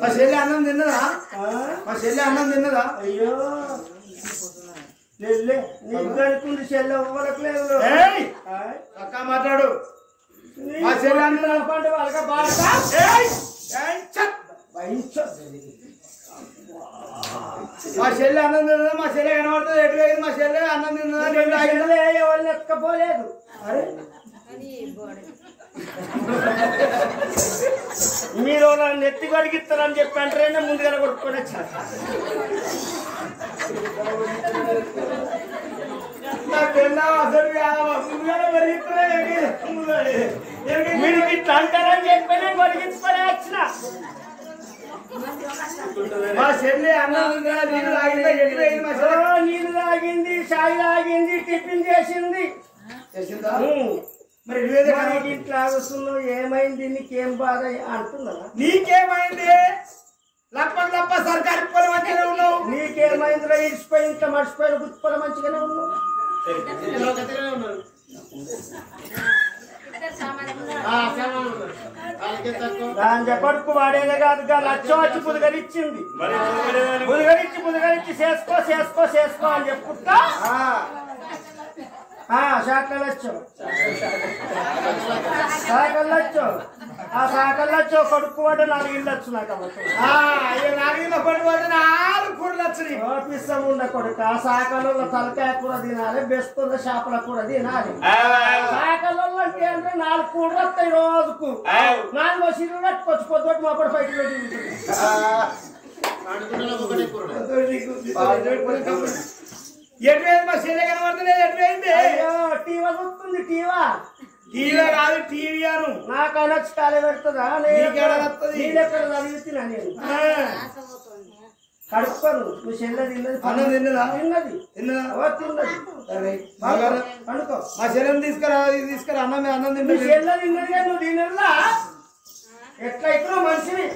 మా చెల్లి అన్నం తిన్నదా మా చెల్లి అన్నం తిన్నదా అయ్యో నీకు అనుకుంది చెల్లె ఇవ్వలేదు అక్క మాట్లాడు మా చెల్లి అన్నం పంట వాళ్ళక బాగా మా చెల్లి అన్నం తిన్నదా మా చెల్లి కనబడుతుంది ఎటు వేయింది మా చెల్లి అన్నం తిన్నదా ఎవరు ఎక్కపోలేదు అరే మీరు నెత్తి కడిగిస్తారని చెప్పి అంటారైనా ముందుగా కొట్టుకొని వచ్చారు మీరు ఇట్లా అంటారని చెప్పి కొడిగించుకొని వచ్చిన మా చెల్లి అన్నం నీళ్ళు తాగిందా ఎటు వేయింది మా చెల్లి నీళ్ళు తాగింది చాయ్ తాగింది టిఫిన్ చేసింది చేసిందా మరి ఇట్లా వస్తున్నావు ఏమైంది నీకేం బాధ అంటున్నారా నీకేమైంది లప్ప సర్కారు పొలం మంచిగానే ఉన్నావు నీకేమైందిరా ఇడిచిపోయి ఇంట్లో మర్చిపోయిన గుర్తుపల మంచిగానే ఉన్నావు చెప్పడుకు వాడేదే కాదు లక్ష వచ్చి పుదుగరిచ్చింది పుదుగరించి చేసుకో అని చెప్పుకుంటా శాఖలొచ్చు కొడుకు వాడు 4 ఇళ్ళు వచ్చు నాకు 4 ఇళ్ళ పడిపోతే 4 కూరలు వచ్చినాయి ఓపిస్తాము ఉండ కొడుకు ఆ శాఖలో తలకాయ కూర తినాలి బెస్తున్న చేపల కూర తినాలి శాఖలో అంటే 4 కూరలు వస్తాయి రోజుకు 4 సిరులు కట్టుకోవచ్చు పొద్దుటి మా కూడా బయట ఎటు మా చెల్లె కనబడుతుంది ఎటు వేయింది టీవా చూస్తుంది టీవా కాదు టీవీ అను నాకు అనొచ్చి కాలే పెడుతుందా ఎక్కడ చదివిస్తున్నా నేను కడుక్కోను నువ్వు చెల్లె తిన్నది అన్నం తిన్నదా తిన్నది అనుకో మా చెల్లెని తీసుకురా అన్నం తిన్నది చెల్లె తిన్నది కానీ నువ్వు తినదా ఎట్లా ఇప్పుడు మనిషిని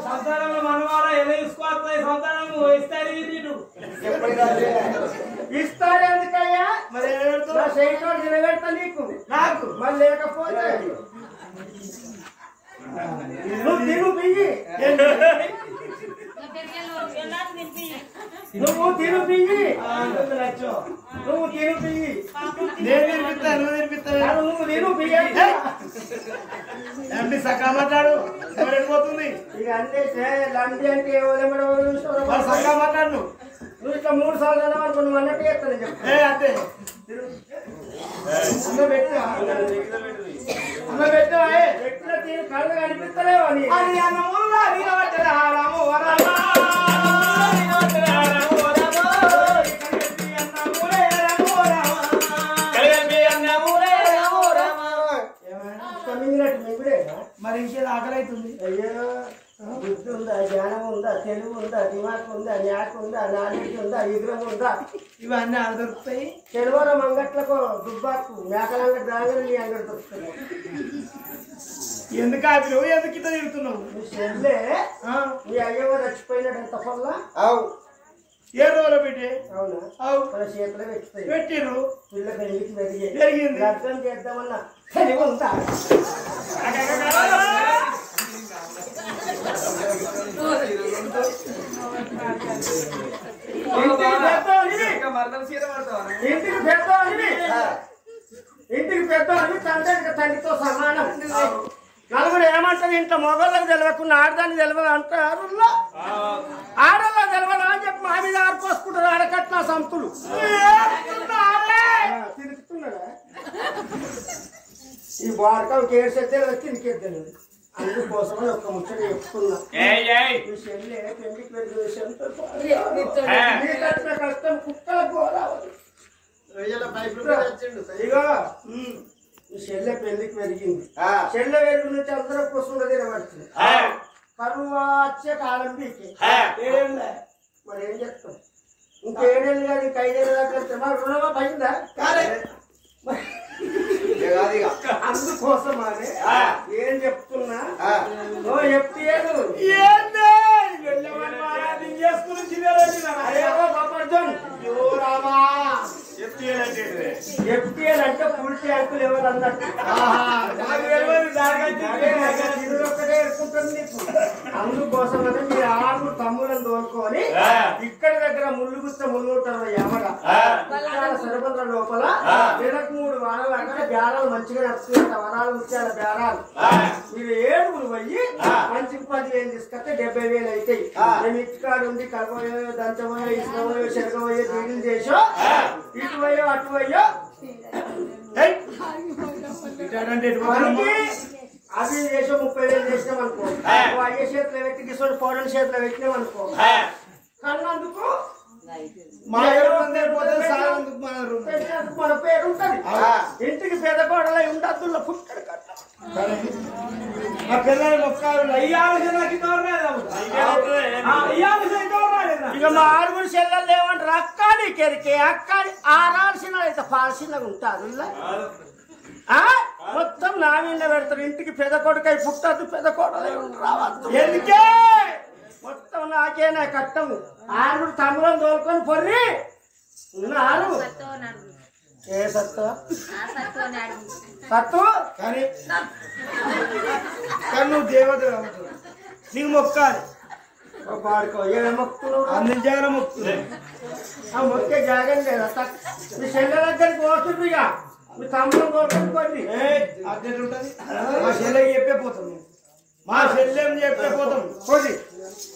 సంతానంలో మనవాడ ఎలా తీసుకోవాలి సంతానం ఇస్తారు ఎందుకయ్యా మరి చేయటోడు తినబెడతా నీకు నాకు మరి లేకపోతే నువ్వు తిను బియ్యి నువ్వు తిను బియ్యి నువ్వు తిను బియ్యి ఎంపీ సకా మాట్లాడు పోతుంది ఇక అంటే లండి అంటే సకా మాట్లాడు నువ్వు ఇట్లా 3 సార్లు అనుకో నువ్వు అన్నట్టు చేస్తాను చెప్పు అంతే పెట్టిన కళ్ళు కనిపిస్తలేవు అని మరి ఇంకేది ఆకలి అవుతుంది అయ్యో బుద్ధి ఉందా జ్ఞానం ఉందా తెలుగు ఉందా దిమాక్ ఉందా న్యాక్ ఉందా నాలెడ్జ్ ఉందా విగ్రహం ఉందా ఇవన్నీ ఆడ దొరుకుతాయి శనివారం అంగట్లకు దుబ్బాకు మేకల అంగడి రాగానే నీ అంగడి దొరుకుతుంది ఎందుకు ఆపిలు ఎందుకు ఇట్లా తిరుగుతున్నావు నీ చెల్లె నీ అయ్యవ చచ్చిపోయినట్టు ఎంత పొల్ల ఏ రోజులో పెట్టి అవునా మన చేతిలో పెట్టిర్రు పిల్ల పెళ్లికి పెరిగింది అర్థం చేద్దామన్నా తెలివి ఉందా ఇంటికి పెద్ద అని తండ్రితో సమానం నలుగురు ఏమంటారు ఇంట్లో మొగళ్ళకి తెలియకుండా ఆడదానికి తెలియదు అంటారు ఆడల్లో తెలియదు అని చెప్పి మా మీద ఆరిపోసుకుంటారు ఆడకట్ల సంతులు తిరుగుతున్నాడా ఈ బారకం కేసేస్తే తిరిగేద్దాను అందుకోసమని ఒక్క ముచ్చట చెప్తున్నా మీ చెల్లె పెళ్లికి వెళ్ళిన విషయంతో కష్టం కుక్కలకు పోరావాలి ఇగో ఈ చెల్లె పెళ్లికి పెరిగింది చెల్లె వెలుగు నుంచి అందరూ కూర్చుండ తినబడుతుంది కరువు వచ్చే కాలం పీకి మరి ఏం చెప్తాం ఇంకేడేళ్ళు కాదు ఇంక 5 ఏళ్ళ దాకా మరి రుణమా పైందా అందుకోసం అని ఏం చెప్తున్నా నువ్వు చెప్పలేదు ఎఫ్టీఎల్ అంటే ఫుల్ ట్యాంకులు ఎవరు అన్నట్టు ఎరుకుంటుంది నీకు. అందుకోసమని మీరు 6 తమ్ములను తోలుకొని ఇక్కడ దగ్గర ముళ్ళు గుచ్చ ముళ్ళు ఉంటారు యమగా సరిపంద్ర లోపల 3 వారాలు అక్కడ బేరాలు మంచిగా నడుచుకుంట వరాలు ముత్యాల బేరాలు మీరు 7 పోయి మంచి 10,000 తీసుకొస్తే 70,000 అవుతాయి. నేను ఇటుకాడు ఉంది కలపయో దంచమయో ఇసుకమయో శనగమయో దీడులు చేసో ఇటు పోయో అటు పోయో అవి చేసో 30,000 చేసినాం అనుకో అయ్యే చేతిలో పెట్టి కిషోర్ పౌడర్ చేతిలో పెట్టినాం అనుకో కన్నందుకు మన పేరు ఉంటది. ఇంటికి పెద్ద కోడలై ఉండద్దుల్లో పుట్టడు కట్ట మా పిల్లలు మొక్కలు ఇక మా 6 చెల్లెలు ఏమంటారు అక్క నీకెరికే అక్క ఆరాల్సిన అయితే పాల్సినగా ఉంటారు మొత్తం నా మీద పెడతారు. ఇంటికి పెద్ద కొడుకై పుట్టద్దు పెద్ద కోడలై రావద్దు ఎందుకే మొత్తం నాకేనా కట్టము 6 తమ్ములను తోలుకొని పొర్రి ఉన్నారు. ఏ సత్తు సత్తు కానీ నువ్వు దేవత నీకు మొక్కాలి పాడుకో ఏ మొక్కులు అందించాలని మొక్కులు ఆ మొక్కే జాగం లేదా మీ చెల్లె దగ్గరికి పోతుంది ఇక మీ తమ్ములను తోలుకొని పొర్రి అర్జెంట్ ఉంటుంది. మా చెల్లెకి చెప్పే పోతాం మా చెల్లెం చెప్పే పోతాం కొద్ది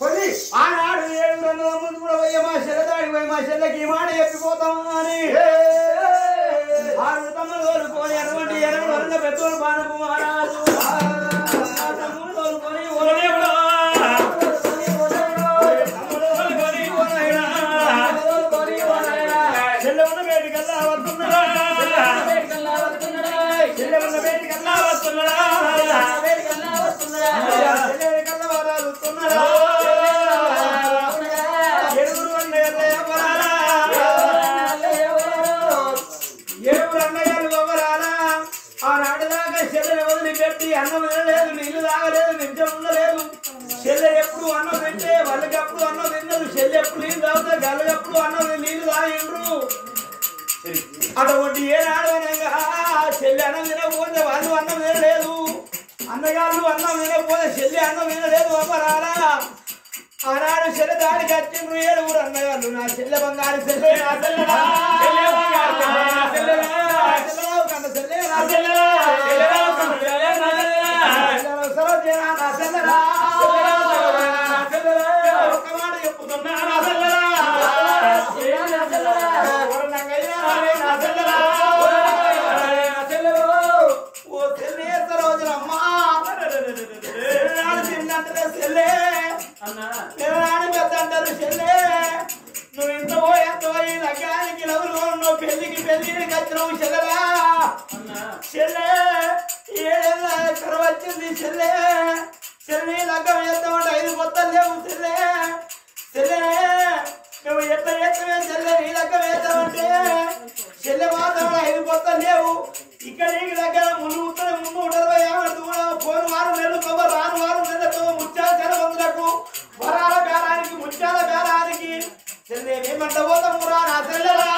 కొద్ది ఆనాడు 700 మంది కూడా పోయి మా చెల్లె దాడికి పోయి మా చెల్లెకి ఈ మాట చెప్పిపోతాం అని 6 తమ్ముడు తోలుకొని ఎటువంటి 8 వరద పెద్దోళ్ళు బాణపు మహారాజు తమ్ముడు తోలుకొని చెల్లె ఉన్న వేడికల్లా వస్తున్నారా చెల్లె ఉన్న వేడికల్లా వస్తున్నారా పెట్టి అన్నం తినలేదు నీళ్లు తాగలేదు నిమిషం ఉండలేదు. చెల్లె ఎప్పుడు అన్నం తింటే వాళ్ళకి ఎప్పుడు అన్నం తిన్నదు. చెల్లె ఎప్పుడు నీళ్ళు తాగుతా గల్లకి ఎప్పుడు అన్నం నీళ్లు తాగిండ్రు. అటువంటి ఏనాడు అనగా చెల్లె అన్నం తినకపోతే వాళ్ళు అన్నం తినలేదు. అన్నగారు అన్నం తినకపోతే చెల్లె అన్నం తినలేదు. అమ్మరారా ఆనాడు చెల్లె దాడికి వచ్చిండ్రు 7 అన్నగారు. నా చెల్లె బంగారు చెల్లె నా చెల్లె నువ్వు ఇంత పోయి లగ్గానికి లవ్వులు పెళ్లికి వచ్చినావు చెల్లెలా చెల్లె 7 వచ్చింది చెల్లె చెల్లి లగ్గం వేస్తామంటే 5 మొత్తం లేవు చెల్లె చెల్లె నువ్వు ఎట్లా చేస్తావే చెల్లె నీ లగ్గం వేస్తామంటే చెల్లె మాత్రం 5 మొత్తం లేవు. ఇక్కడ నీకు దగ్గర 350 పోను 6 నెలలు కవ రాను 6 నెలలకు ముత్యాల జనబంధులకు వరాల బేరానికి ముత్యాల బేరానికి చెల్లె మేమంట పోతాము రా నా చెల్లెలా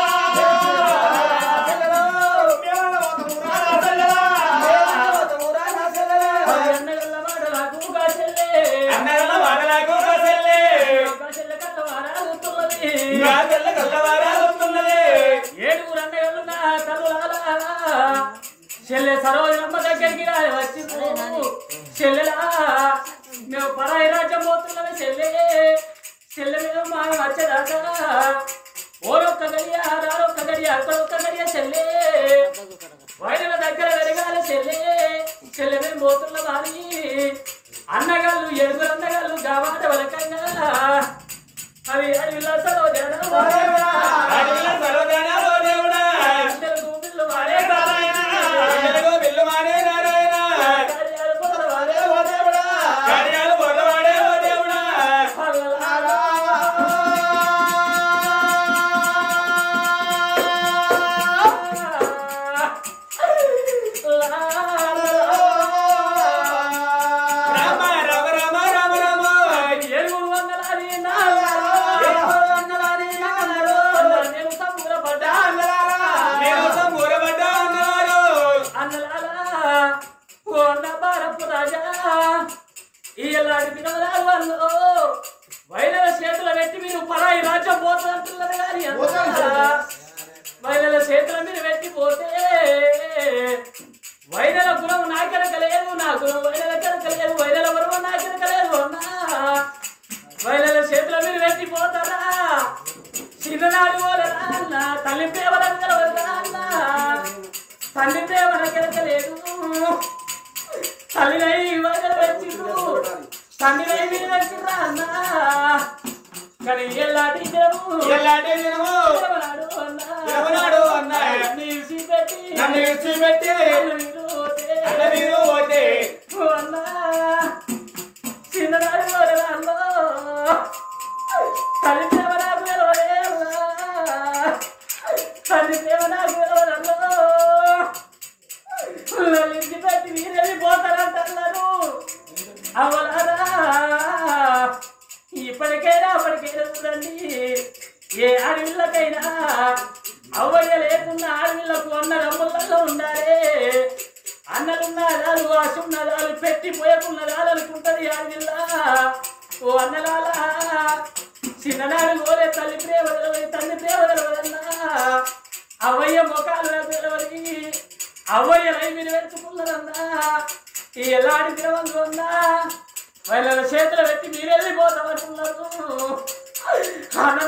చెల్లె సరోజనమ్మ దగ్గరికి వచ్చింది. చెల్లెలా మేము పరాయి రాజ్యం పోతున్నది చెల్లె చెల్లె మీద మా వచ్చేదాకా ఓరొక్క గడియ రారొక్క గడియ అక్కడొక్క గడియ చెల్లె వైద్యుల దగ్గర వెరగాలి చెల్లె చెల్లె మేము పోతున్న వారి అన్నగాళ్ళు 7 అన్నగాళ్ళు గావాట వలకంగా అవి అడవిలో సరోజన అన్నలాలా ఓ అన్న భారపు రాజా ఇలాంటి పిల్లలు వాళ్ళు వైలల చేతుల పెట్టి మీరు పరాయి రాజ్యం పోతున్నట్టున్నారు కానీ వైలల చేతుల మీరు పెట్టి పోతే వైలల గుణం నాకెరకలేదు నా గుణం వైలల కెరకలేదు వైలల గుణం నాకెరకలేదు అన్నా వైలల చేతుల మీరు పెట్టి పోతారా చిన్ననాడు పోలేదా అన్న తల్లి ప్రేమల కలవదా అన్న తల్లి ప్రేమల కెరకలేదు తల్లినై వైలలు వచ్చిండు తండ్రినై మీరు వచ్చిండ్రా అన్నా కానీ ఎల్లాంటి దినము ఎవనాడు అన్నా నన్ను విడిచిపెట్టి మీరు పోతే అన్నా చిన్ననాడు పోలేదా అన్నా తల్లి ప్రేమ నాకు తెలవదే అన్నా తల్లి ప్రేమ నాకు తెలవదన్నా విడిచిపెట్టి మీరు వెళ్ళిపోతారంటున్నారు అవలారా ఇప్పటికైనా అప్పటికైనా చూడండి ఏ ఆడవిళ్ళకైనా అవ్వయ్య లేకున్నా ఆడవిళ్ళకు అన్న రమ్మలలో ఉండాలి అన్నలున్నదాలు ఆశున్నదాలు పెట్టి పోయకున్నదాలు అనుకుంటది ఆడవిల్ల ఓ అన్నలాలా చిన్ననాడు పోలే తల్లి ప్రేమ తెలవని తండ్రి ప్రేమ తెలవదన్నా అవ్వయ్య మొఖాలు తెలవని అవ్వయ్య రై మీరు పెట్టుకున్నారన్నా ఈ ఎలాంటి ద్రవంగా ఉన్నా వాళ్ళ చేతులు పెట్టి మీరు వెళ్ళిపోతామంటున్నారు అన్న